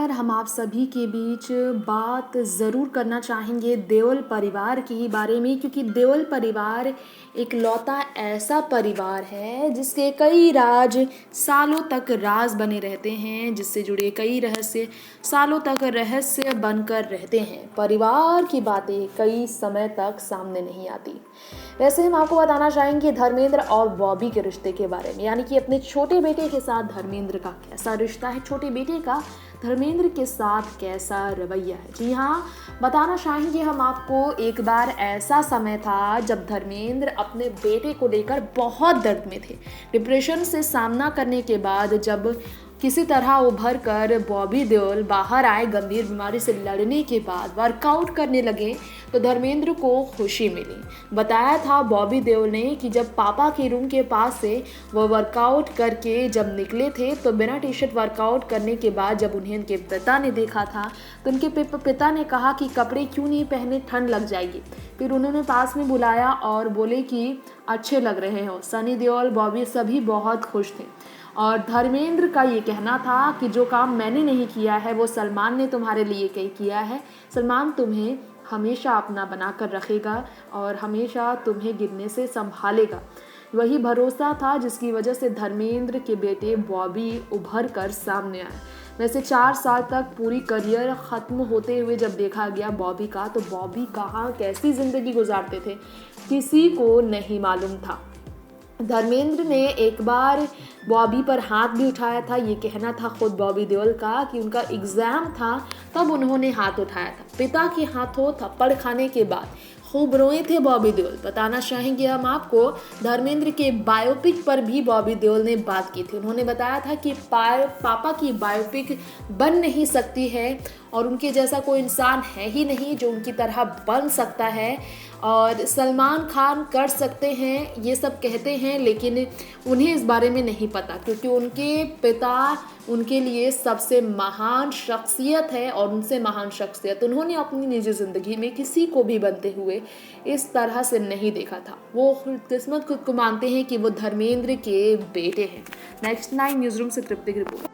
पर हम आप सभी के बीच बात ज़रूर करना चाहेंगे देओल परिवार के ही बारे में, क्योंकि देओल परिवार एक लौता ऐसा परिवार है जिसके कई राज सालों तक राज बने रहते हैं, जिससे जुड़े कई रहस्य सालों तक रहस्य बनकर रहते हैं। परिवार की बातें कई समय तक सामने नहीं आती। वैसे हम आपको बताना चाहेंगे धर्मेंद्र और बॉबी के रिश्ते के बारे में, यानी कि अपने छोटे बेटे के साथ धर्मेंद्र का कैसा रिश्ता है, छोटे बेटे का धर्मेंद्र के साथ कैसा रवैया है। जी हाँ, बताना चाहेंगे हम आपको एक बार ऐसा समय था जब धर्मेंद्र अपने बेटे को लेकर बहुत दर्द में थे। डिप्रेशन से सामना करने के बाद जब किसी तरह उभर कर बॉबी देओल बाहर आए, गंभीर बीमारी से लड़ने के बाद वर्कआउट करने लगे तो धर्मेंद्र को खुशी मिली। बताया था बॉबी देओल ने कि जब पापा के रूम के पास से वो वर्कआउट करके जब निकले थे तो बिना टी शर्ट वर्कआउट करने के बाद जब उन्हें उनके पिता ने देखा था तो उनके पिता ने कहा कि कपड़े क्यों नहीं पहने, ठंड लग जाएगी। फिर उन्होंने पास में बुलाया और बोले कि अच्छे लग रहे हो। सनी देओल, बॉबी सभी बहुत खुश थे और धर्मेंद्र का ये कहना था कि जो काम मैंने नहीं किया है वो सलमान ने तुम्हारे लिए किया है। सलमान तुम्हें हमेशा अपना बनाकर रखेगा और हमेशा तुम्हें गिरने से संभालेगा। वही भरोसा था जिसकी वजह से धर्मेंद्र के बेटे बॉबी उभर कर सामने आए। वैसे 4 साल तक पूरी करियर ख़त्म होते हुए जब देखा गया बॉबी का, तो बॉबी कहाँ कैसी ज़िंदगी गुजारते थे किसी को नहीं मालूम था। धर्मेंद्र ने एक बार बॉबी पर हाथ भी उठाया था। ये कहना था खुद बॉबी देओल का कि उनका एग्ज़ाम था तब उन्होंने हाथ उठाया था। पिता के हाथों थप्पड़ खाने के बाद खूब रोए थे बॉबी देओल। बताना चाहेंगे हम आपको धर्मेंद्र के बायोपिक पर भी बॉबी देओल ने बात की थी। उन्होंने बताया था कि पापा की बायोपिक बन नहीं सकती है और उनके जैसा कोई इंसान है ही नहीं जो उनकी तरह बन सकता है और सलमान खान कर सकते हैं, ये सब कहते हैं, लेकिन उन्हें इस बारे में नहीं पता क्योंकि उनके पिता उनके लिए सबसे महान शख्सियत है और उनसे महान शख्सियत उन्होंने अपनी निजी ज़िंदगी में किसी को भी बनते हुए इस तरह से नहीं देखा था। वो किस्मत खुद को मानते हैं कि वो धर्मेंद्र के बेटे हैं। नेक्स्ट 9 न्यूज़ रूम से तृप्ति की रिपोर्ट।